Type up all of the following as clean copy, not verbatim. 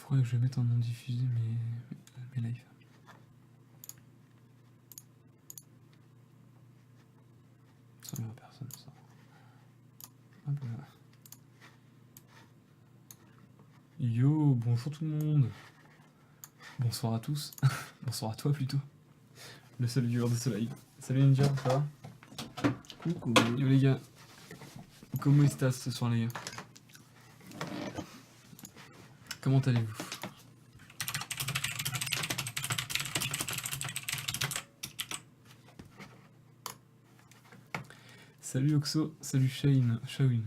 Faudrait que je mette en non diffusé mes lives. Ça ne à personne ça. Hop là. Yo, bonjour tout le monde. Bonsoir à tous. Bonsoir à toi plutôt. Le seul viewer de ce live. Salut Ninja, ça va? Coucou. Yo les gars. Comment estás ce soir les gars? Comment allez-vous? Salut Oxo, salut Shane, Shawin.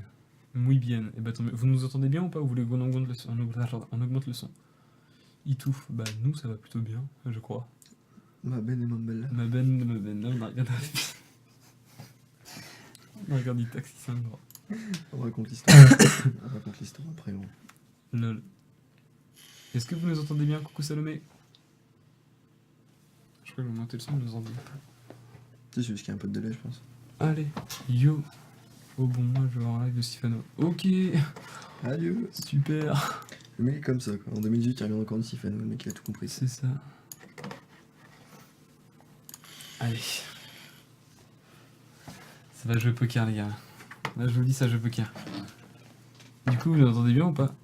Muy bien. Et bah vous nous entendez bien ou pas? Ou vous voulez qu'on augmente le son? On augmente le son. Itouf, bah nous ça va plutôt bien, je crois. Ma benne et ma belle. Ma benne, là on a regardé on a regardé Taxi 5 droit. On raconte l'histoire. On raconte l'histoire après. Bon. Lol. Est-ce que vous nous entendez bien? Coucou Salomé. Je crois que je vais monter le son, vous nous entendez. C'est juste qu'il y a un peu de délai, je pense. Allez, yo. Oh bon, moi je vais voir un live de Sifano. Ok, Adieu. super. Le mec est comme ça, quoi. En 2018, il revient encore de Sifano, le mec il a tout compris. C'est ça. Allez. Ça va jouer poker les gars. Là je vous le dis, ça joue poker. Du coup, vous entendez bien ou pas?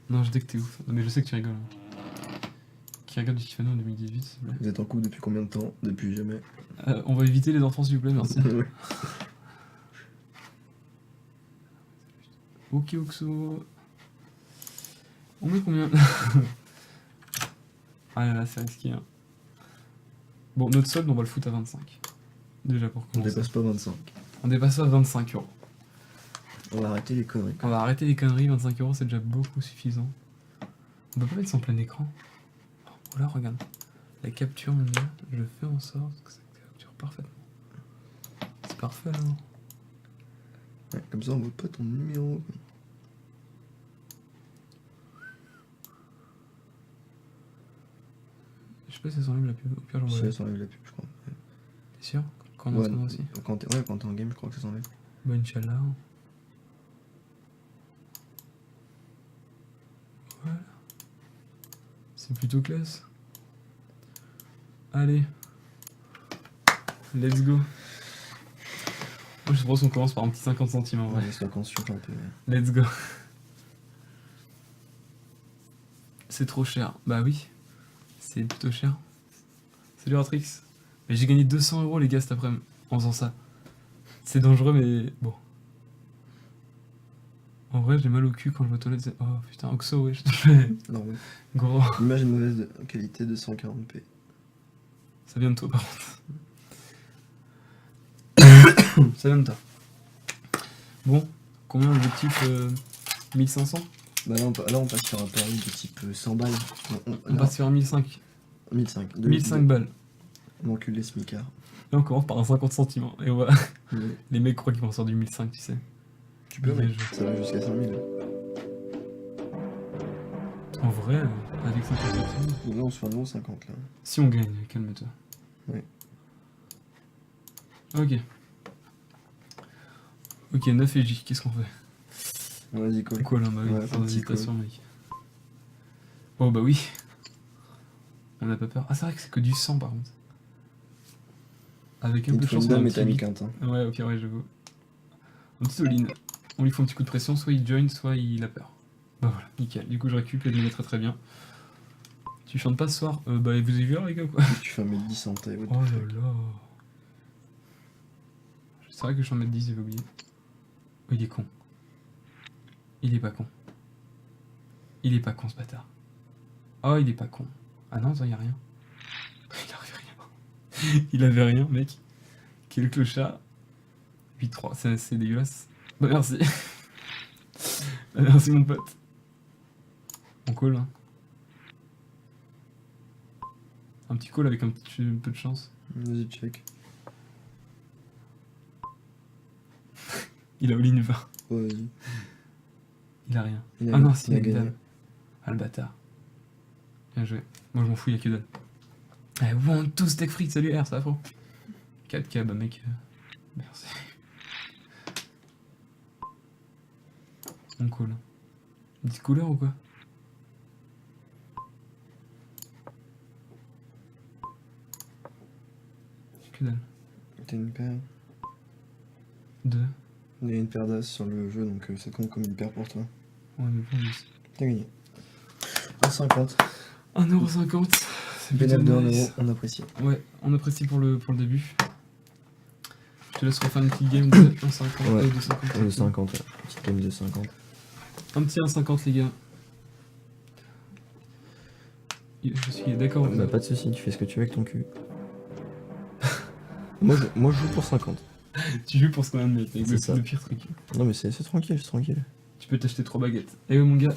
Non, je dis que t'es ouf. Non, mais je sais que tu rigoles. Qui regarde du Sifano en 2018, s'il te plaît. Vous êtes en couple depuis combien de temps? Depuis jamais. On va éviter les enfants s'il vous plaît, merci. Ouais. Ok Oxo. On met combien? Ah là là, c'est risqué. Hein. Bon, notre solde, on va le foutre à 25. Déjà pour On commencer. dépasse pas 25. On dépasse à 25 €. On va arrêter les conneries. On va arrêter les conneries, 25 € c'est déjà beaucoup suffisant. On peut pas mettre ça en plein écran. Oh là, regarde. La capture, mon gars, je fais en sorte que ça capture parfaitement. C'est parfait là. Ouais, comme ça on voit pas ton numéro. Je sais pas si ça s'enlève la pub. Au pire, j'envoie. Si T'es elle s'enlève la pub, je crois. sûr? Quand on est en Ouais, train aussi. quand t'es en game, je crois que ça s'enlève. Bah, Inch'Allah. Voilà. C'est plutôt classe. Allez. Let's go. Moi, je pense qu'on commence par un petit 50 centimes en vrai. Ouais, c'est quand sur un peu. Let's go. C'est trop cher. Bah oui. C'est plutôt cher. Salut Ratrix. Mais j'ai gagné 200 € les gars cet après-midi en faisant ça. C'est dangereux mais bon. En vrai j'ai mal au cul quand je vais aux toilettes. Oh putain, Oxo, ouais, je te fais. Non, ouais. Gros. L'image est de mauvaise qualité de 140p. Ça vient de toi par contre. Ça vient de toi. Bon, combien l'objectif 1500? Bah là on passe sur un pari de type 100 balles. On passe sur un 1005. 1005. 1005 balles. On encule les smicards. Et on commence par un 50 centimes. Hein. Et on va... Ouais. Les mecs croient qu'ils vont sortir du 1005, tu sais. Tu peux, Bien mais joué. ça va jusqu'à 5000. En vrai, avec 50 centimes. Donc là on se fait un bon 50 là. Si on gagne, calme-toi. Ouais. Ok. Ok, 9 et J, qu'est-ce qu'on fait? Vas-y, call. Quoi là, bah oui, Ouais, un sans petit hésitation, mec. Oh bah oui. On a pas peur. Ah, c'est vrai que c'est que du sang par contre. Avec un peu de chance, on a un mais petit t'as mis beat. quinte. Hein. Ouais, ok, ouais, j'avoue. Un petit all-in. On lui fait un petit coup de pression, soit il join, soit il a peur. Bah voilà, nickel. Du coup, je récupère et je me mets très très bien. Tu chantes pas ce soir? Bah vous avez vu les gars ou quoi? Tu fais un mètre 10 santé. Oh là là. C'est vrai que je suis en mètre 10, j'avais oublié. Oh, il est con. Il est pas con. Il est pas con ce bâtard. Oh, il est pas con. Ah non, attends, y'a rien. Il avait rien. Il avait rien, mec. Quel clochard. 8-3, c'est dégueulasse. Bah merci. Bah, merci mon pote. On call, hein. Un petit call avec un peu de chance. Vas-y, check. Il a all-in 20. Ouais, vas-y. Il a rien. Il a- Ah non, si, il a il a gagné. dalle. Ah le bâtard. Bien joué. Moi je m'en fous, il y a que dalle. Eh, want to steak frites, salut R, ça va frérot. 4K, bah mec. Merci. On call. 10 couleurs ou quoi? que dalle. T'as une paire. 2. Il y a une paire d'as sur le jeu, donc ça compte comme une paire pour toi. Ouais, mais bon, aussi. T'as gagné. 1,50. 1,50€. C'est Bénéf plutôt de 1€, nice. on apprécie. Ouais, on apprécie pour le début. Je te laisse refaire une petite game de 1,50 Ouais. de 50. De 50, ouais. Petite game de 50. Un petit 1,50 les gars. Je suis d'accord. Bah, pas de soucis, tu fais ce que tu veux avec ton cul. moi, je joue pour 50. Tu joues pour ce qu'on vient de mettre, avec C'est ça. le pire truc. Non, mais c'est tranquille, c'est tranquille. Tu peux t'acheter 3 baguettes. Eh ouais mon gars.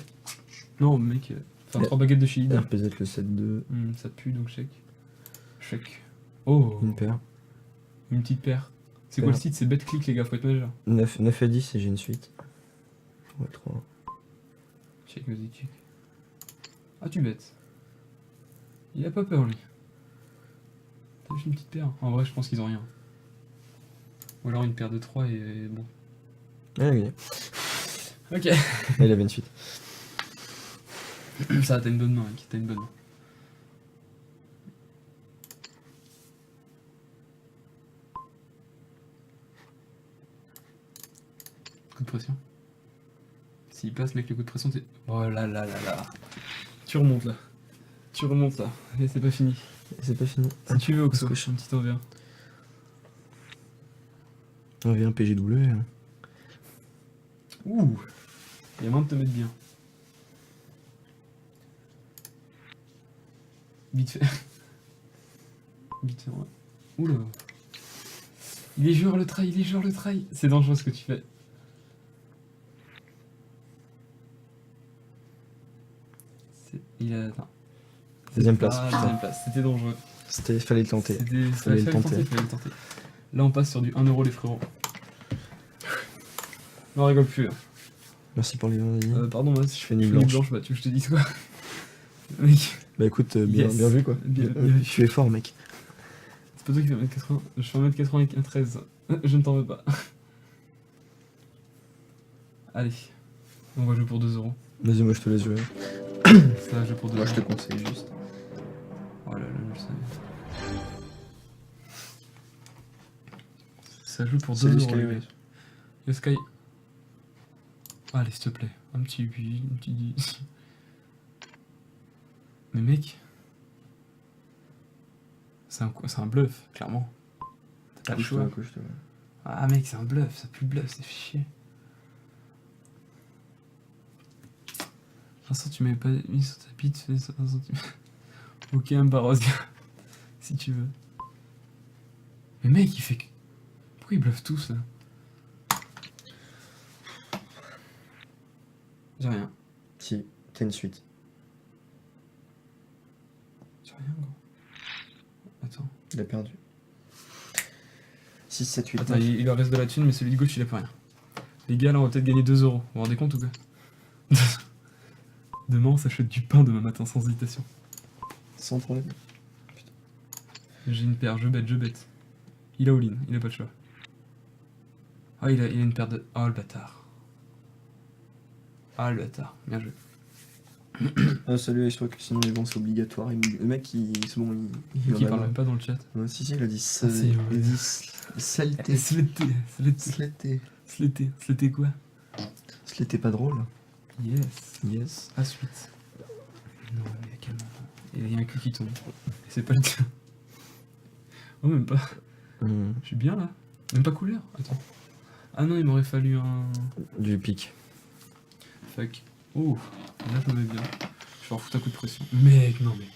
Non mec. Enfin 3 baguettes de chez Lidl. RPZ le 7-2. Ça pue donc chèque. Chèque. Oh. Une paire. Une petite paire. C'est quoi le site? C'est BetClick les gars, faut être majeur. 9 à 10 et j'ai une suite. Ouais, 3. Check, vas-y, check. Ah, tu bêtes. Il a pas peur, lui. T'as juste une petite paire. En vrai, je pense qu'ils ont rien. Ou alors une paire de 3 et bon. Ah, oui. Ok. Ah, il avait une suite. Ça, t'as une bonne main, mec. T'as une bonne main. Coup de pression. S'il passe, mec, le coup de pression, c'est... Oh là là là là. Tu remontes là. Tu remontes là. Et c'est pas fini. C'est pas fini. Si tu veux, Oxo, Parce que je suis un petit envers. On vient PGW. Hein. Ouh. Il y a moyen de te mettre bien. Vite fait. Vite fait, ouais. Oula. Il est joueur le try, il est joueur le try. C'est dangereux ce que tu fais. Il a... Attends. Deuxième place. Ah, putain. deuxième place. C'était dangereux. Fallait le tenter. Fallait le tenter. Là, on passe sur du 1€ les frérots. On rigole plus là. Merci pour les 20. Pardon, moi, Je fais une nuit blanche. bah tu veux que je te dise quoi? Mec, Bah écoute, bien, Yes. bien vu quoi. Bien vu. Tu es fort, mec. c'est pas toi qui fais 1m80. Je fais 1m93. Je ne t'en veux pas. Allez. On va jouer pour 2€. Vas-y, moi je te laisse jouer. Ça va jouer pour 2€. Moi je te conseille juste. Oh là là, je le savais. Ça joue pour 2€. Salut Sky, les ouais. gars. Yo Sky. Allez, s'il te plaît. Un petit 8, un petit 10. Mais mec. C'est un bluff, clairement. T'as pas le choix. Couche-toi. Ah mec, c'est un bluff, ça pue le bluff, c'est chier. Vincent, tu m'avais pas mis sur ta bite, fais ça, Vincent, tu... Ok, un barros, gars. Si tu veux. Mais mec, il fait que... Pourquoi ils bluffent tous, là? J'ai rien. Si, t'as une suite. J'ai rien, gros. Attends. Il a perdu. 6, 7, 8. Attends, il leur reste de la thune, mais celui de gauche, il a pas rien. Les gars, là, on va peut-être gagner 2€. Vous vous rendez compte ou quoi? Demain, on s'achète du pain demain matin, sans hésitation. Sans problème. J'ai une paire, je bête. Il a all-in, il a pas de choix. Ah, il a une paire de... Oh, le bâtard. Ah, le bâtard, bien joué. Ah, salut, je crois que sinon les ventes c'est obligatoire. Le mec, c'est bon, il Qui en a parle marre. même pas dans le chat. Ouais, si, il a dit c'est vrai. il a dit saleté. Slété quoi? Saleté pas drôle. Yes. Yes. À suite. Non, mais calme. Il y a un cul qui tombe. Et c'est pas le tien. Oh, même pas. Je suis bien là. Même pas couleur. Attends. Ah non, il m'aurait fallu un... Du pic. Fuck. Oh, là je me mets bien. Je vais en foutre un coup de pression. Mec, non mais...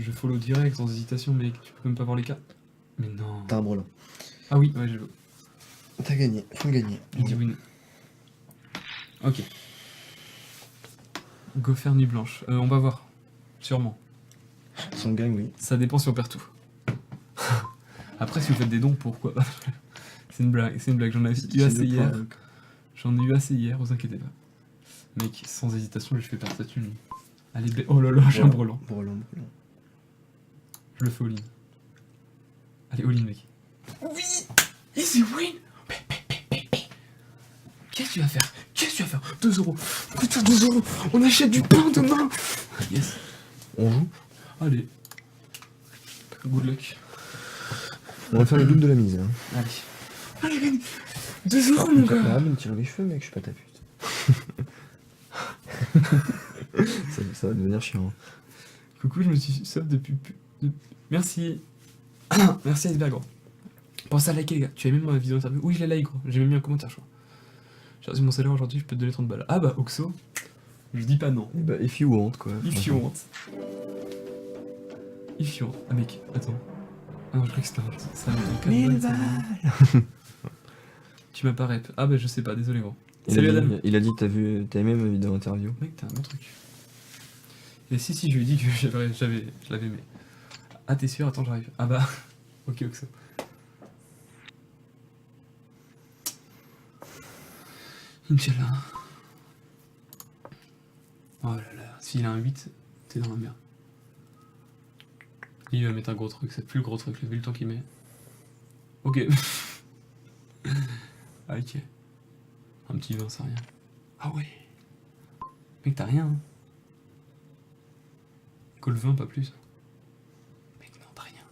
Je follow direct, sans hésitation, mec. Tu peux même pas voir les cartes. Mais non. T'as un brelan. Ah oui, ouais, je veux. T'as gagné. Faut gagner. J'ai dit win. Ok. Go faire nuit blanche. On va voir. Sûrement. Son gang, oui. Ça dépend si on perd tout. Après, si vous faites des dons, pourquoi pas? C'est une blague, j'en ai eu assez hier. J'en ai eu assez hier, vous inquiétez pas. Mec, sans hésitation, je fais perdre cette thune. Allez, oh là là, j'ai un brelan. Brelan. Je le fais all-in. Allez, all-in, mec. Oui! Easy win! Qu'est-ce que tu vas faire? 2€. Putain, 2€. On achète du pain demain. Yes. On joue? Allez. Good luck. On va faire le double de la mise. Hein. Allez. Allez, mec. 2 euros, mon gars. Arrête de me tirer les cheveux, mec, je suis pas ta pute. ça va devenir chiant. Coucou, je me suis sub depuis... Merci. Merci Iceberg, gros. Pense à liker, les gars. Tu as aimé ma vidéo interview? Oui, je l'ai like, gros. J'ai même mis un commentaire, je crois. J'ai reçu mon salaire aujourd'hui, je peux te donner 30 balles. Ah bah, Oxo. Je dis pas non. Bah, if you want, quoi. If you want. If you want. Ah, mec, attends. Ah non, je crois que c'était un... Ça me donne 1000 balles. balles. Tu m'as pas rep. Ah bah, je sais pas, désolé, gros. Il Salut a dit- Adam. Il a dit, t'as aimé ma vidéo interview? Mec, t'as un bon truc. Et si, je lui ai dit que je l'avais aimé. Ah, t'es sûr? Attends, j'arrive. Ah bah, ok, Oxo. Inch'Allah. Oh là là, s'il a un 8, t'es dans la merde. Il va mettre un gros truc, c'est plus le gros truc, vu le temps qu'il met. Ok. Ah, ok. Un petit 20, c'est rien. Ah ouais. Mec, t'as rien, hein. Que le 20, pas plus. Mec, non, t'as rien.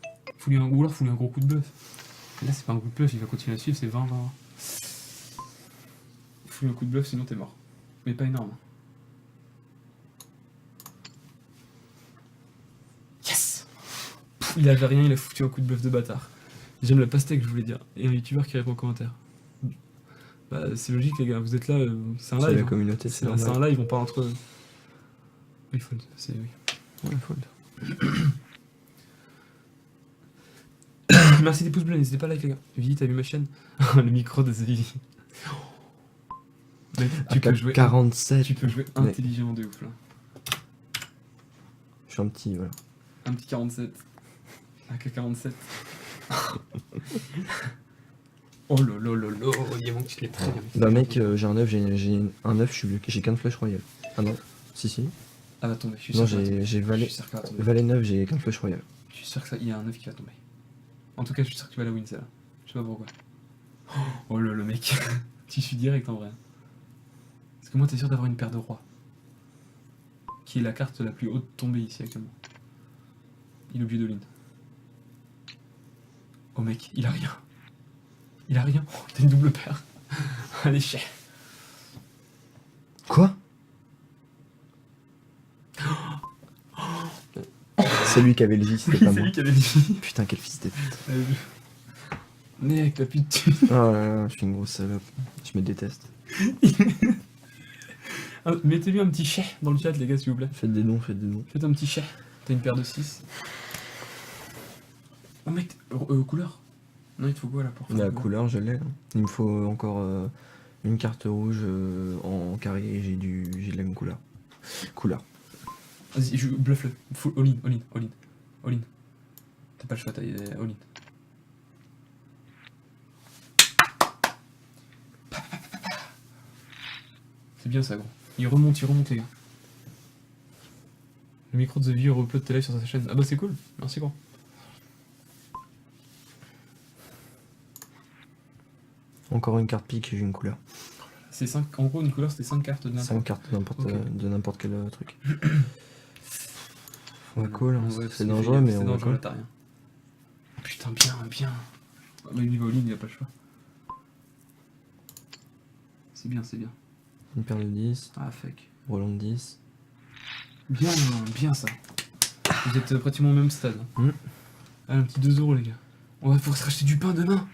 Ou alors, fous-lui un gros coup de bluff. Là, c'est pas un coup de bluff, il va continuer à suivre, c'est 20, 20. Fous-lui un coup de bluff, sinon t'es mort. Mais pas énorme. Yes. Il avait rien, il a foutu un coup de bluff de bâtard. J'aime la pastèque, je voulais dire. Et un youtubeur qui répond en commentaire. Bah, c'est logique, les gars, vous êtes là, c'est un C'est live. la Hein. communauté, C'est un live, on parle entre eux. Oui, fold, c'est oui. Ouais, fold. Merci des pouces bleus, n'hésitez pas à like, les gars. Vivi, t'as vu ma chaîne? Le micro de Vivi. Mec, tu peux jouer. 47. Tu peux jouer intelligemment de ouf là. Je suis un petit, voilà. Un petit 47. AK 47. Oh lolo, il manque qu'il est très bien. Bah mec, j'ai un œuf, j'ai un œuf, j'ai qu'un flèche royale. Ah non, si. Ah va tomber, je suis Non, sûr. j'ai valet. Je suis sûr qu'elle va tomber. Valet 9, j'ai qu'un flèche royale. Je suis sûr que ça, il y a un œuf qui va tomber. En tout cas, je suis sûr que tu vas la win celle-là. Je sais pas pourquoi. Oh le mec. Tu suis direct en vrai. Parce que moi, t'es sûr d'avoir une paire de rois. Qui est la carte la plus haute tombée ici actuellement. Il est obligé de l'in. Oh mec, il a rien. Il a rien. Oh, t'as une double paire. Allez, chef. Quoi? C'est lui qui avait le J, c'était pas C'est moi. lui qui avait dit. Putain, quel fils de pute. Mec, la pute. Oh là là, je suis une grosse salope. Je me déteste. Mettez-lui un petit chais dans le chat, les gars, s'il vous plaît. Faites des dons, faites des dons. Faites un petit chais. T'as une paire de 6. Oh mec, couleur. Non, il te faut quoi là pour faire La couleur, je l'ai. Hein. Il me faut encore une carte rouge en carré et j'ai de la même couleur. Vas-y, je bluffe-le. All in. T'as pas le choix, t'as all in. C'est bien ça, gros. Il remonte, les gars. Le micro de The Viewer upload tes lives sur sa chaîne. Ah bah c'est cool, merci gros. Encore une carte pique et j'ai une couleur. C'est 5, en gros une couleur c'était 5 cartes de n'importe. 5 cartes de n'importe quel truc. Ouais, cool, hein. Ouais, C'est dangereux, mais c'est on dangereux, va là, t'as rien. Putain, bien. Ah bah il va all-in, il a pas le choix. C'est bien. Une paire de 10, Ah fuck. Roland de 10. Bien ça. Vous êtes pratiquement au même stade. Mm. Allez, un petit 2 euros les gars. On va pouvoir se racheter du pain demain.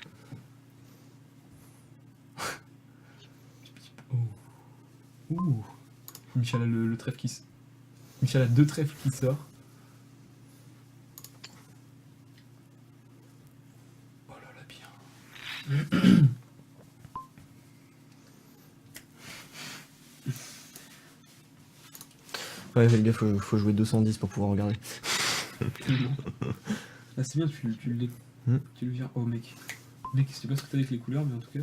Ouh. Michel a le trèfle qui s... Michel a 2 trèfles qui sort. Oh là là, bien. Ouais, les gars, faut jouer 210 pour pouvoir regarder. Ah c'est bien, tu le vires. Oh mec. Mec, je sais pas ce que t'as avec les couleurs, mais en tout cas...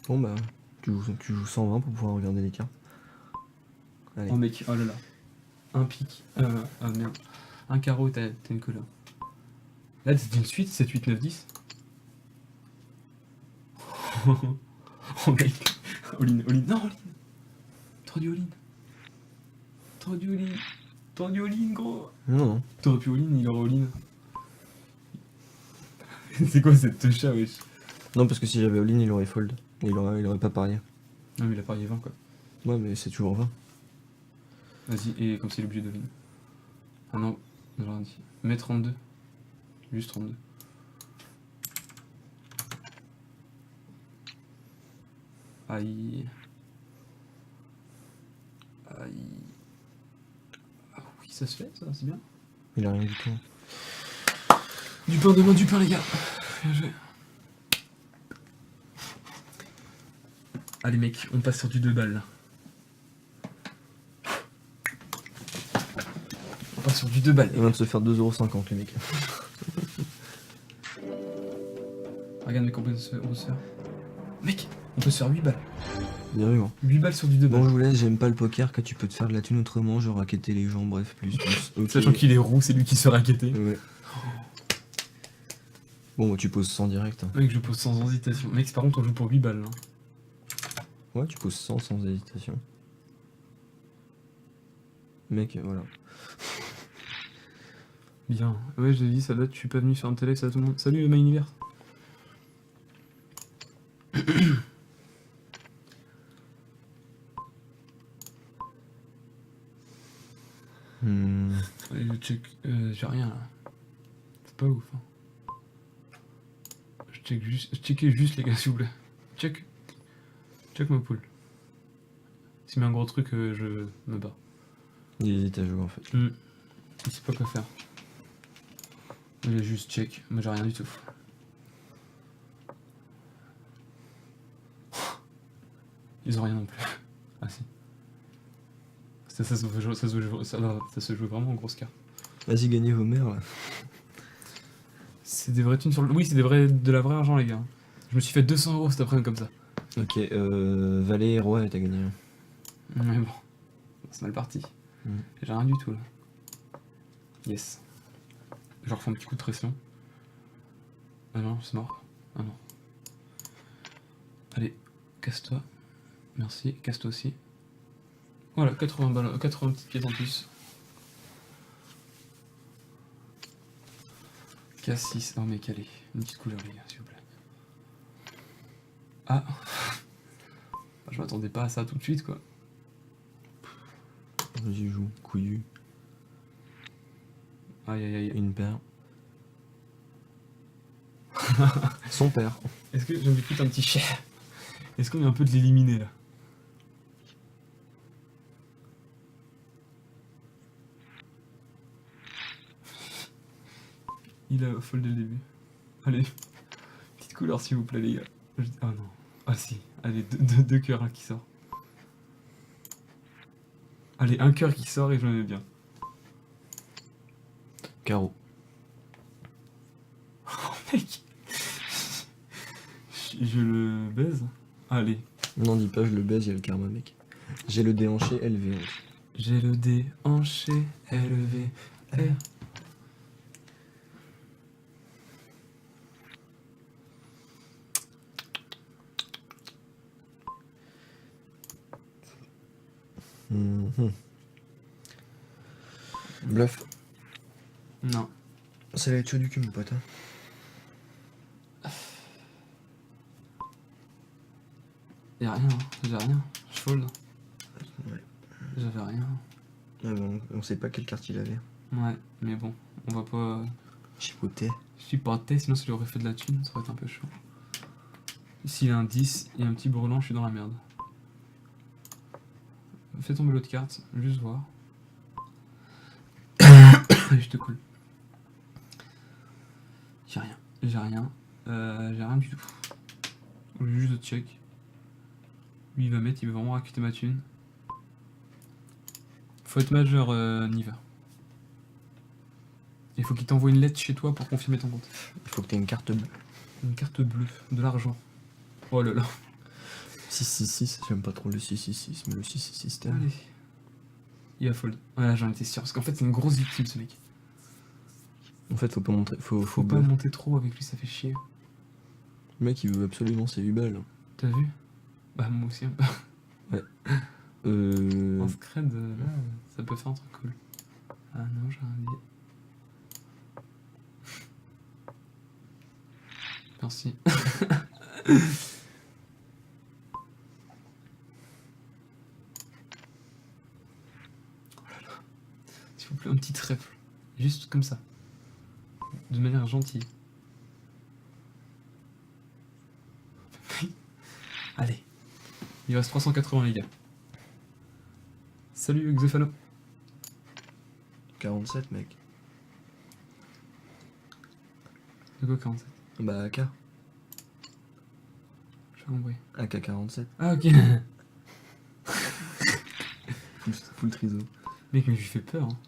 Bon bah, tu joues 120 pour pouvoir regarder les cartes. Allez. Oh mec, oh là là. Un pic. Merde. Un carreau, t'as une couleur. Là, c'est une suite, 7, 8, 9, 10. Oh mec. All-in. Non, all-in. Trop du all-in, gros. Non. T'aurais pu all-in, il aurait all-in. C'est quoi cette touche-là, wesh? Non, parce que si j'avais all-in, il aurait fold. Et il aurait pas parié. Non, mais il a parié 20, quoi. Ouais, mais c'est toujours 20. Vas-y, et comme c'est l'objet de win. Ah non, j'ai rien dit. Mets 32. Juste 32. Aïe. Aïe. Ah oui, ça se fait, ça, c'est bien. Il a rien du tout. Du pain demain, du pain, les gars. Bien joué. Allez, mec, on passe sur du 2 balles, là. On passe sur du 2 balles. Il vient de se faire 2,50€ le mec. Regarde, mec, on peut se faire. Mec, on peut se faire 8 balles. Bien vu, hein. 8 balles sur du 2 balles. Bon, je vous laisse, j'aime pas le poker, que tu peux te faire de la thune autrement, genre raqueter les gens, bref, plus. Ok. Sachant qu'il est roux, c'est lui qui se fait raqueter. Ouais. Bon, bah, tu poses 100 direct. Hein. Mec, je pose sans hésitation. Mec, par contre, on joue pour 8 balles, là. Ouais, tu poses 100 sans hésitation. Mec, voilà. Bien. Ouais, j'ai dit, ça date, je suis pas venu faire un téléx à tout le monde. Salut, My Univers. Allez, je check. J'ai rien, là. C'est pas ouf, hein. Je checkais juste, les gars, s'il vous plaît. Check. Check ma poule. S'il met un gros truc, je me bats. Il hésite à jouer en fait. Il sait pas quoi faire. Il a juste check. Moi, j'ai rien du tout. Ils ont rien non plus. Ah si. Ça se joue vraiment en grosse carte. Vas-y, gagnez vos mères là. C'est des vraies thunes sur le... Oui, c'est de la vraie argent, les gars. Je me suis fait 200€ cet après-midi comme ça. Ok, valet et roi, t'as gagné. Mais bon, c'est mal parti. J'ai rien du tout là. Yes. Je refais un petit coup de pression. Ah non, c'est mort. Ah non. Allez, casse-toi. Merci, casse-toi aussi. Voilà, 80 balles, 80 petites pièces en plus. K6, non mec, allez, une petite couleur les gars, s'il vous plaît. Ah. Je m'attendais pas à ça tout de suite quoi. Vas-y, joue, couillu. Aïe aïe aïe. Une paire. Son père. Est-ce que j'ai envie de foutre un petit chien? Est-ce qu'on est un peu de l'éliminer là? Il a fold dès le début. Allez, petite couleur s'il vous plaît les gars. Ah non. Ah si, allez, deux cœurs là qui sort. Allez, un cœur qui sort et je me mets bien. Carreau. Oh mec. Je le baise. Allez. Non, dis pas, je le baise, il y a le karma, mec. J'ai le déhanché élevé. J'ai le déhanché élevé. Bluff. Non. Ça va être chaud du cul, mon pote. Y'a rien, j'ai rien. Je fold. Ouais. J'avais rien. Ah bon, on sait pas quelle carte il avait. Ouais, mais bon, on va pas. Chipoté. Je suis pas tête, sinon ça lui aurait fait de la thune, ça aurait été un peu chaud. S'il a un 10 et un petit brelan, je suis dans la merde. Fais tomber l'autre carte, juste voir. Allez, je te coule. J'ai rien, j'ai rien. J'ai rien du tout. J'ai juste de check. Lui il va mettre, il veut vraiment raqueter ma thune. Faut être majeur, Niva. Il faut qu'il t'envoie une lettre chez toi pour confirmer ton compte. Il faut que t'aies une carte bleue. Une carte bleue, de l'argent. Oh là là. 666, j'aime pas trop le 666, mais le 666 t'aimes. Allez. Il va fold. Ouais, j'en étais sûr. Parce qu'en fait, c'est une grosse victime ce mec. En fait, faut pas montrer. Faut pas monter trop avec lui, ça fait chier. Le mec, il veut absolument ses 8 balles. T'as vu? Bah, moi aussi un peu. Ouais. En scred, là, ça peut faire un truc cool. Ah non, j'ai rien dit. Merci. S'il vous plaît, un petit trèfle. Juste comme ça. De manière gentille. Allez. Il reste 380 les gars. Salut Xéphano. 47 mec. De quoi 47? Bah AK. J'ai pas compris. AK 47. Ah ok. Full triso. Mec mais je lui fais peur. Hein.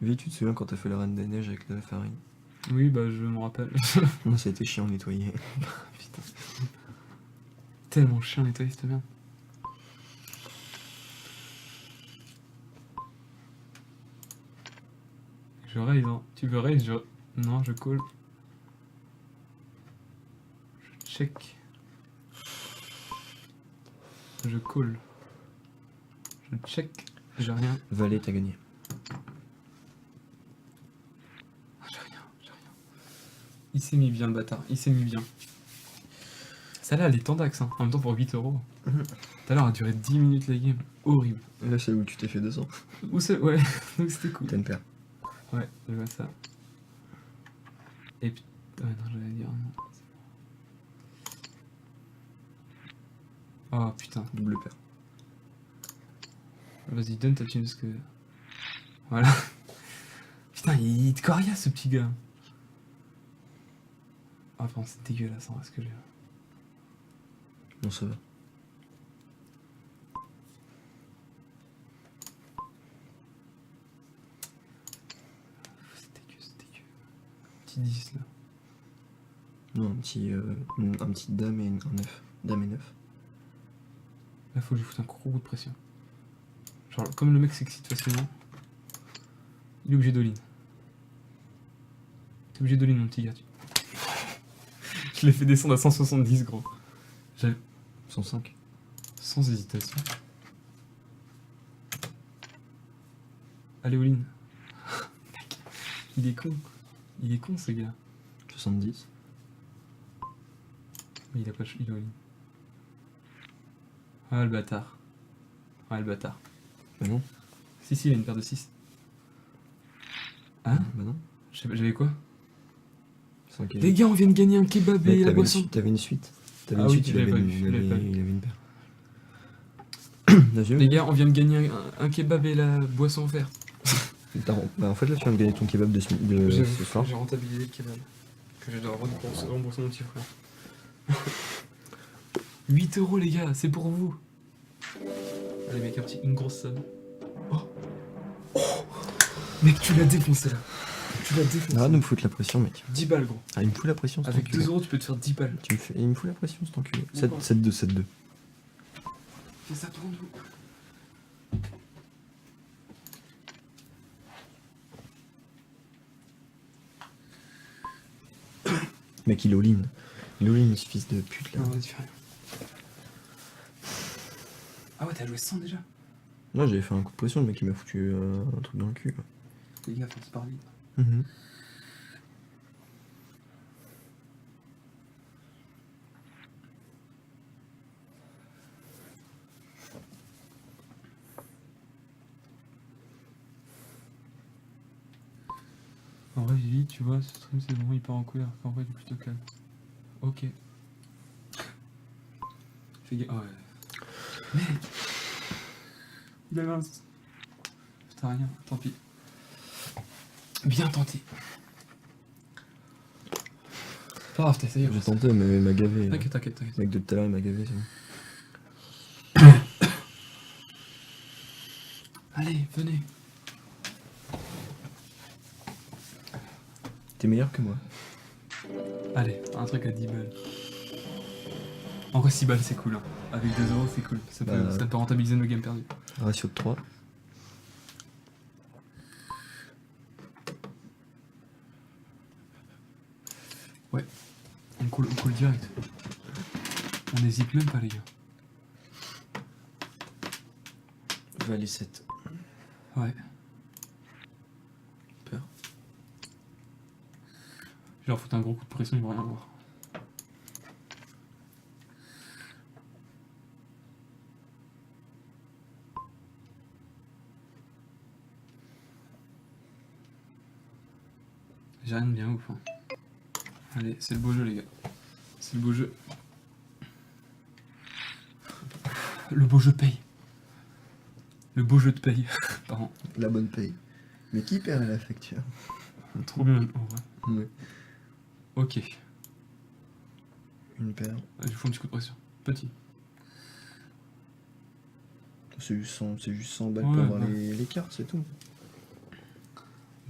Oui, tu te souviens quand t'as fait la Reine des Neiges avec la farine? Oui bah je me rappelle. Non, ça a été chiant à nettoyer. Putain. Tellement chiant nettoyer cette merde. Je raise hein. Tu veux raise je... Non je call. Je check. Je call. Je check. J'ai rien. Valet, t'as gagné. J'ai rien. Il s'est mis bien le bâtard. Il s'est mis bien. Celle-là elle est tendax hein. En même temps pour 8 euros. Tout à l'heure elle a duré 10 minutes la game. Horrible. Là, c'est où tu t'es fait 200. Où c'est? Ouais. Donc c'était cool. T'as une paire. Ouais, je vois ça. Et puis... Ouais, non, j'allais dire non. Oh putain. Double paire. Vas-y, donne ta thune parce que... Voilà. Putain, il te coriace ce petit gars. Ah, pardon, c'est dégueulasse, hein, ce que j'ai... Non, ça va. C'est dégueu. Petit 10 là. Non, un petit dame et un 9. Dame et 9. Là, faut que je lui foute un gros coup de pression. Genre, comme le mec s'excite facilement, il est obligé d'all-in. T'es obligé d'all-in, mon petit gars. Je l'ai fait descendre à 170, gros. J'avais 105. sans hésitation. Allez, all-in. Mec, il est con. Il est con, ce gars. 70. Mais il a pas il est all-in. Ah, le bâtard. Ouais, le bâtard. Bah non. Si, il a une paire de 6. Hein? Bah non. J'avais quoi? 5 Les gars, on vient de gagner un kebab et la boisson. T'avais une suite. T'avais Ah une oui, suite, je il l'avais avait pas une, vu, il je l'avais pas avait, vu. il avait une paire. Vas-y, Les ouais. gars, on vient de gagner un kebab et la boisson offerte. Bah, en fait, là, tu viens de gagner ton kebab de ce soir. J'ai rentabilisé le kebab. Que je dois rembourser mon petit frère. 8 euros, les gars, c'est pour vous. Allez, mec, une grosse somme. Oh. Mec, tu l'as défoncé là. Tu l'as défoncé. Arrête de me foutre la pression, mec. 10 balles, gros. Ah, il me fout la pression, cet Avec enculé. 2 euros, tu peux te faire 10 balles. Il me fout la pression, cet enculé. Pourquoi 7-2, 7-2. Fais ça pour nous. Mec, il all-in. Il all-in, ce fils de pute, là. Non, vas-y, fais rien. Ah ouais, t'as joué 100 déjà? Moi, j'avais fait un coup de pression, le mec, il m'a foutu un truc dans le cul. Les gars, faut se parler. Mhm. En vrai, Vivi, tu vois, ce stream c'est bon, il part en couille, alors qu'en vrai, il est plutôt calme. Ok. Fais gaffe. Oh, ouais. Mec! Il avait un. Putain, rien, tant pis. Bien tenté. Pas grave, t'as essayé. J'ai tenté, mais il m'a gavé. T'inquiète. Le mec de tout à l'heure, il m'a gavé, c'est bon. Allez, venez. T'es meilleur que moi. Allez, un truc à 10 balles. En vrai, 6 balles, c'est cool. Hein. Avec 2 euros, c'est cool. Ça peut rentabiliser nos games perdus. Ratio de 3. Ouais. On coule direct. On n'hésite même pas, les gars. Valet 7. Ouais. Peur. Je leur foutre un gros coup de pression, ils vont rien voir. J'ai rien de bien ouf. Hein. Allez, c'est le beau jeu, les gars. C'est le beau jeu. Le beau jeu paye. Le beau jeu de paye. Pardon. La bonne paye. Mais qui perd la facture? Trop bien. Oh, ouais. Ouais. Ok. Une paire. Je vous fais un petit coup de pression. Petit. C'est juste 100 balles Ouais, pour avoir ouais. les cartes, c'est tout.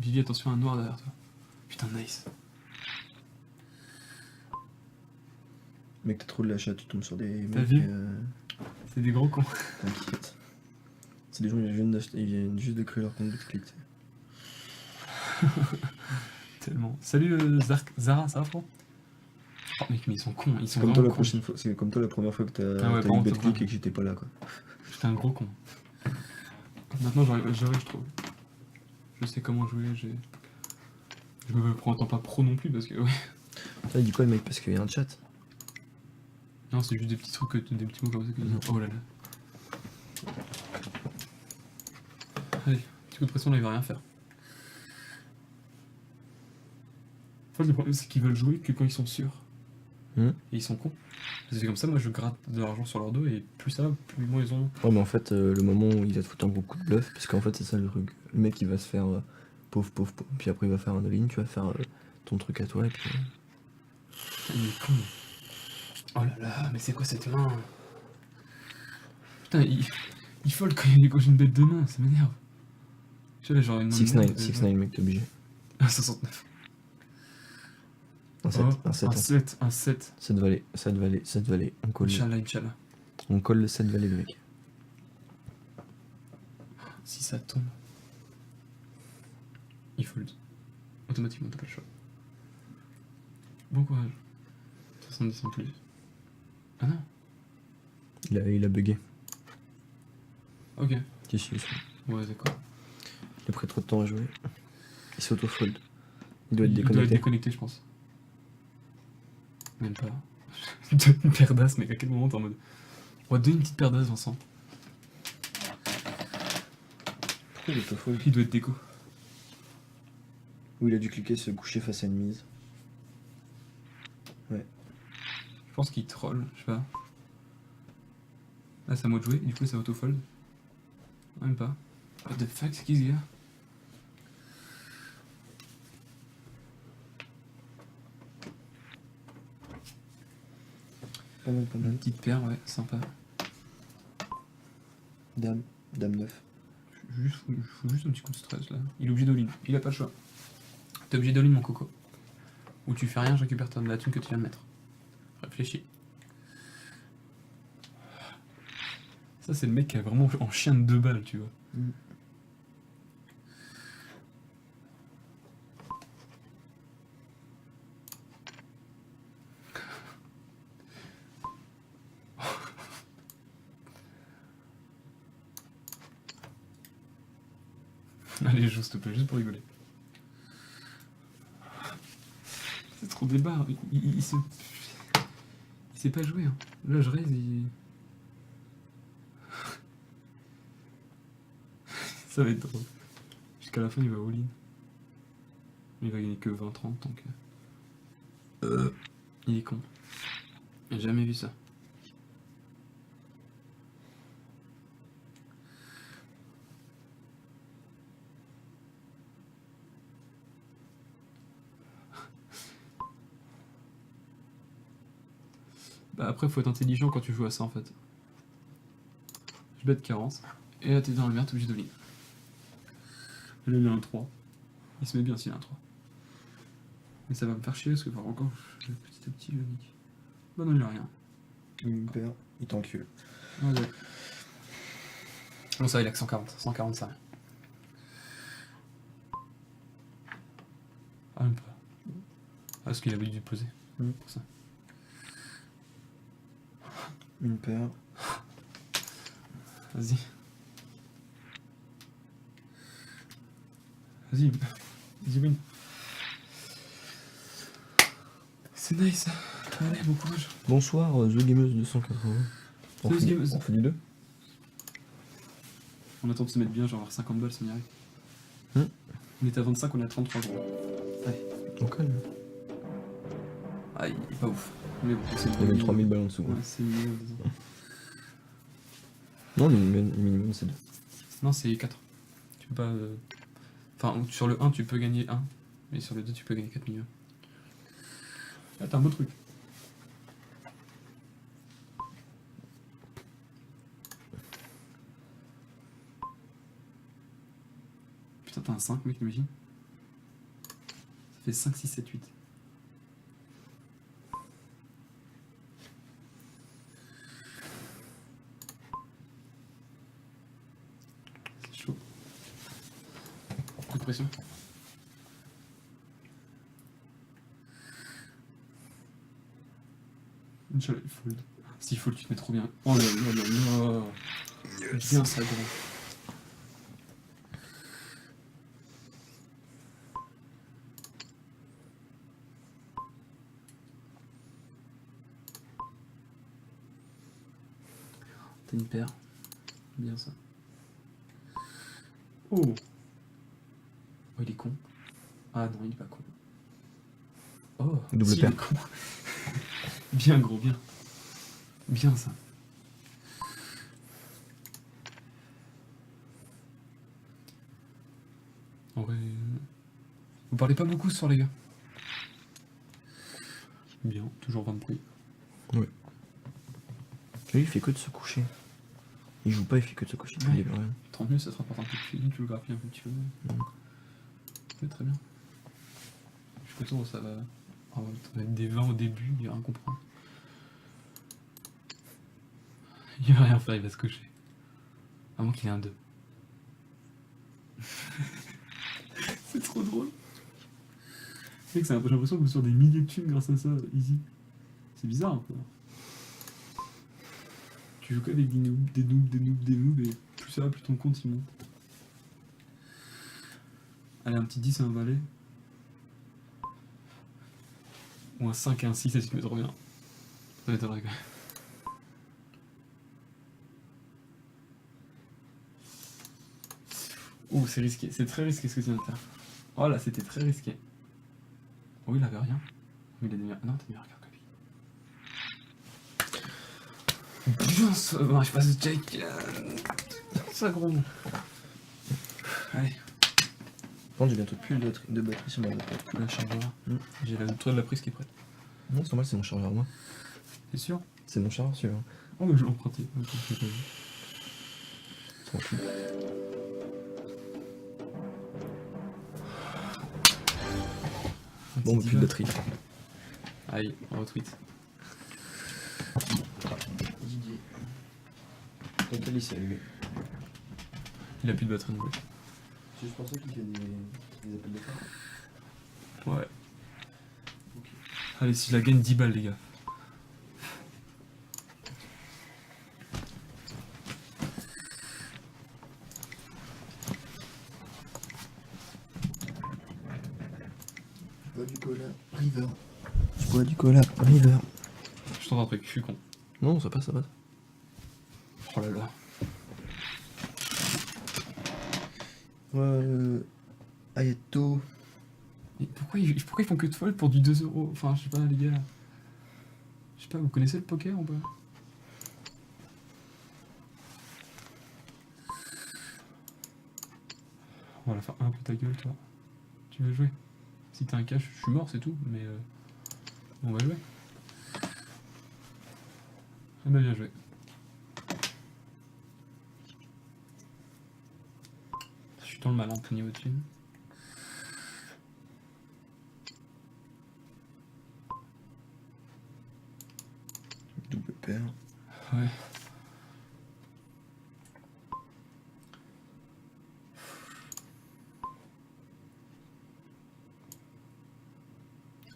Vivi, attention à un noir derrière toi. Putain, nice. Mec, t'as trop de la chatte, tu tombes sur des T'as mecs. vu C'est des gros cons. T'inquiète. C'est des gens qui viennent juste de créer leur compte de clic. Tellement. Salut Zara, ça va frérot? Oh mec, mais ils sont cons, ils sont Comme toi vraiment la cons. prochaine fois, c'est comme toi la première fois que t'as Ah ouais, t'as par eu contre, BetClick ouais. et que j'étais pas là quoi. J'étais un gros con. Maintenant j'arrive, je trouve. Je sais comment jouer, je me prends pas pro non plus parce que ouais. Ça il dit quoi le mec? Parce qu'il y a un chat. Non, c'est juste des petits trucs, des petits mots comme ça que Non. oh là là. Allez, petit coup de pression là, il va rien faire. En fait, le problème c'est qu'ils veulent jouer que quand ils sont sûrs. Hmm. Et ils sont cons. C'est comme ça, moi je gratte de l'argent sur leur dos et plus ça va, plus moins ils ont. Ouais mais en fait le moment où il va te foutre un gros coup de bluff, parce qu'en fait c'est ça le truc. Le mec il va se faire pauvre, puis après il va faire un all-in, tu vas faire ton truc à toi et puis. Il est con. Oh là là, mais c'est quoi cette main? Putain, il fold quand il y a une bête de main, ça m'énerve. Tu vois, genre une main de 6-9, merde, 6-9 mec t'es obligé. Ah, 69. Un 7, Oh, un 7. un 7, un 7. 7 valets, 7 valets, 7 valets. On colle, Inch'Allah. on colle le 7 valets le mec. Si ça tombe. Il fold. Automatiquement, t'as pas le choix. Bon courage. 70 en plus. Ah non. Il a bugué. Ok. Si, si, si. Ouais, d'accord. Il a pris trop de temps à jouer. Il s'auto-fold. Il doit être Il doit être déconnecté. déconnecté, je pense. Même pas. Donne une paire d'as, mec, à quel moment t'es en mode. On va te donner une petite paire d'as, Vincent. Pourquoi il auto-fold? Il doit être déco. Ou il a dû cliquer se coucher face à une mise. Je pense qu'il troll, je sais pas. Là, c'est à moi de jouer, et du coup, ça auto-fold. Même pas. What the fuck, c'est qui ce gars? Pas mal, pas Une mal. petite paire, ouais, sympa. Dame 9. Je fous juste un petit coup de stress là. Il est obligé d'all-in, il a pas le choix. T'es obligé d'all-in, mon coco. Ou tu fais rien, je récupère la thune que tu viens de mettre. Réfléchis. Ça, c'est le mec qui est vraiment en chien de 2 balles, tu vois. Allez, joue s'il te plaît, juste pour rigoler. C'est trop des barres. Il sait pas jouer. Hein. Là, je raise, Ça va être drôle. Jusqu'à la fin, il va all-in. Il va gagner que 20-30, donc... Il est con. J'ai jamais vu ça. Bah après, faut être intelligent quand tu joues à ça, en fait. Je bête 40. Et là, t'es dans la merde, t'es obligé de all-in. Là, il a un 3. Il se met bien s'il a un 3. Mais ça va me faire chier parce que par encore, petit à petit, je nique. Bah non, il a rien. Il me perd, il t'encule. Ouais. Bon, ça, il a que 140. 140, ça rien. Ah, même pas. Ah, parce qu'il avait dû poser. Pour ça. Une paire. Vas-y. Vas-y. Vas-y, win. C'est nice. Allez, bon courage. Bonsoir, The Gameuse 280. On The fait, Gameuse. on fait du 2. On attend de se mettre bien, genre avoir 50 balles, ça m'y arrive. Hmm. On est à 25, on est à 33 euros. Allez. Au calme. Ah, il est pas ouf. Mais bon, c'est Il y a même 3000 balles en dessous. Ouais, c'est mieux, disons. Non, le minimum c'est 2. Non, c'est 4. Tu peux pas. Enfin, sur le 1, tu peux gagner 1. Mais sur le 2, tu peux gagner 4 millions. Ah, t'as un beau truc. Putain, t'as un 5, mec, imagine. Ça fait 5, 6, 7, 8. C'est chaud. Coup de pression. Inch'Allah, il fold. S'il fold, tu te mets trop bien. Oh là là là là. Yes. Bien ça, gros. T'as une paire. Bien ça. Oh. Oh, il est con. Ah non, il est pas con. Oh, Double si, paire. il est con. Bien gros, bien. Bien ça. En vrai... Vous parlez pas beaucoup ce soir, les gars. Bien, toujours 20 de prix. Ouais. Lui, il fait que de se coucher. Il joue pas, il fait que de se coucher. Ouais. Il est rien. Tant mieux, ça te rapporte un peu de feeling, tu veux grappiller un peu, tu veux. Ouais, très bien. Jusqu'au tour, ça va. On va mettre des 20 au début, il va rien comprendre. Il va rien faire, il va se coucher. À moins qu'il ait un 2. C'est trop drôle. Mec, j'ai l'impression que vous sur des milliers de thunes grâce à ça, easy. C'est bizarre un peu. Tu joues qu'avec des noobs, des noobs, des noobs, des noobs, et plus ça va, plus ton compte il monte. Allez, un petit 10 et un valet. Ou un 5 et un 6, ça tu te met trop bien. Ça m'étonnerait quand même. Oh, c'est risqué, c'est très risqué ce que tu viens de faire. Oh là, c'était très risqué. Oh, il avait rien. Mais il a des meilleurs. Non, t'as des meilleures cartes que lui. Bien ça, bon, je passe check. Ça gros. Allez, Par contre, j'ai bientôt plus de batterie sur ma laptop. le chargeur. J'ai la toile de la prise qui est prête. Non, c'est normal, c'est mon chargeur, moi. C'est sûr? C'est mon chargeur, celui-là. Oh, mais je l'ai emprunté. Ok, j'ai pas vu. Tranquille. Un Bon, petit plus de diva. batterie. Allez, on retweet. Didier. Donc, Alice, c'est allumé. Il a plus de batterie non plus. C'est juste pour ça qu'il fait des appels de phare. Ouais. Allez, si je la gagne 10 balles, les gars. Je bois du cola, River. Je bois du cola, River. Je tente un truc, je suis con. Non, ça passe, ça passe. Oh là là. Ayato. Mais pourquoi ils font que de fold pour du 2 €? Enfin, je sais pas, les gars. Je sais pas, vous connaissez le poker ou pas? On va la faire un peu ta gueule, toi. Tu veux jouer? Si t'as un cash, je suis mort, c'est tout, mais on va jouer. Ah bah bien joué. Je suis dans le malin pour niveau de thune. Double paire. Ouais.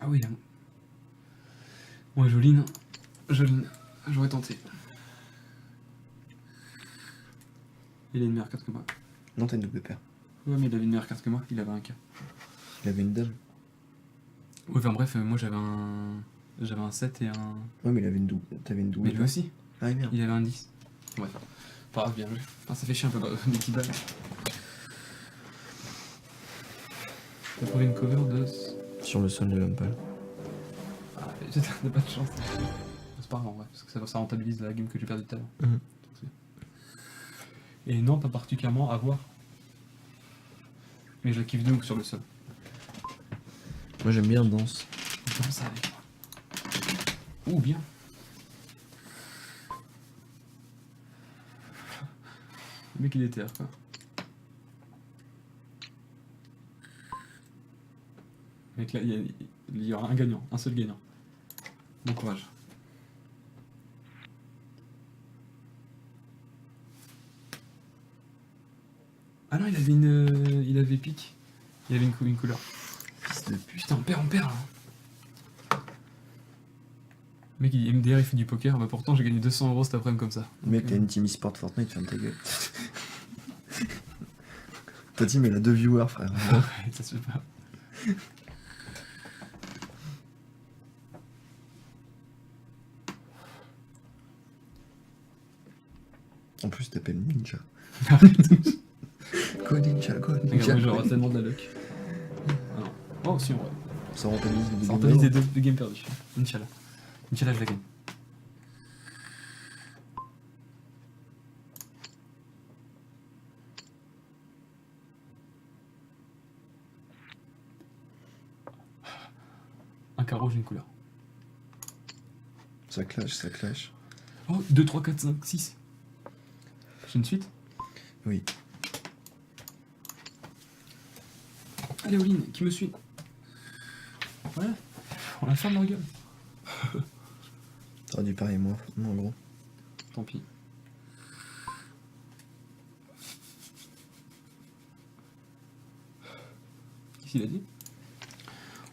Ah oui, là. Ouais, Joline. Joline. J'aurais tenté. Il a une meilleure carte que moi. Non, t'as une double paire. Ouais, mais il avait une meilleure carte que moi. Il avait un K. Il avait une dame. Ouais, enfin bref, moi j'avais un. J'avais un 7 et un. Ouais, mais il avait une double. T'avais une double. Mais lui aussi. Ah, merde. Il avait un 10. Bref. Pas grave, bien joué. Enfin, ça fait chier un peu, des petits balles. T'as trouvé une cover de. Je Sur le sol, il y a même pas. Ah, t'as pas de chance. C'est pas grave en vrai, parce que ça rentabilise la game que j'ai perdu tout à l'heure. Mhm. Et non, pas particulièrement à voir. Mais je la kiffe de ouf sur le sol. Moi j'aime bien danse. Danse avec moi. Ouh, bien. Le mec il est terre quoi. Mec là, il y aura un gagnant, un seul gagnant. Bon courage. Ah non, il avait pique. Il avait une couleur. Fils de pute. Putain, on perd là. Le mec, il MDR, il fait du poker, bah pourtant j'ai gagné 200 € cet après-midi comme ça. Mec, Donc, t'as une team e-sport Fortnite, ferme ta gueule. Ta team, elle a 2 viewers, frère. ouais, ça se fait pas. En plus, t'appelles Ninja. Arrête. Go Ninja, go Regarde, Ninja. moi j'aurai tellement de la luck. Ah non. Oh, si, en vrai. Ça rentabilise les Ça rentabilise les deux games perdus. Inch'Allah. Inch'Allah, je la gagne. Un carreau, j'ai une couleur. Ça clash, ça clash. Oh, 2, 3, 4, 5, 6. J'ai une suite. Oui. Allez, Oline, qui me suit? Voilà. On la ferme leur gueule. T'aurais dû parier moi, en gros. Tant pis. Qu'est-ce qu'il a dit?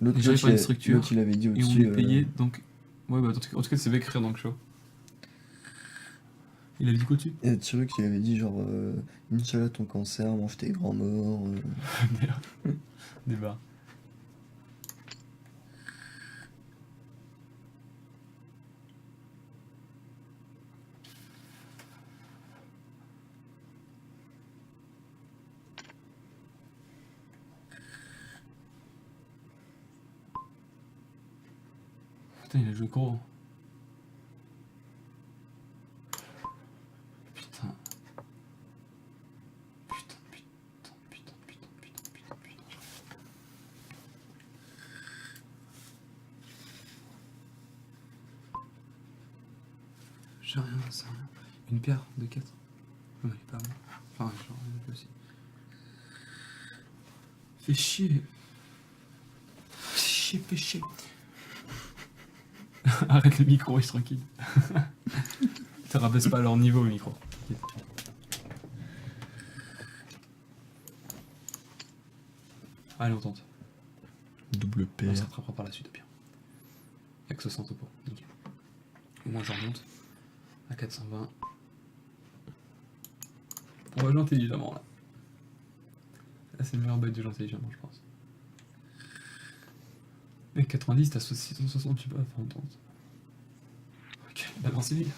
L'autre, J'avais pas une structure. l'autre, il avait dit Et on au-dessus. voulait payer, donc... Ouais, bah en tout cas, c'est écrire dans le show. Il avait dit quoi dessus? Et Tyruk, il avait dit genre Inch'Allah ton cancer, mange tes grands morts. Merde. Débat. Putain, il a joué gros. Putain. Putain, putain, putain, putain, putain, putain, putain. J'ai rien, ça. Une paire de 4. Non, elle est pas bonne. Enfin, genre, elle est aussi. Fais chier. Fais chier. Arrête le micro, reste tranquille. Te rabaisse pas à leur niveau le micro. Allez, on tente. Double On paire. se rattrapera par la suite au pire. Y'a que 60 pour. Nickel. Au moins, je remonte à 420. On va jouer intelligemment là. Là, c'est le meilleur bail de jouer intelligemment, je pense. Mec, 90, t'as 660, tu peux pas faire entendre. Ok, bah non, c'est vite.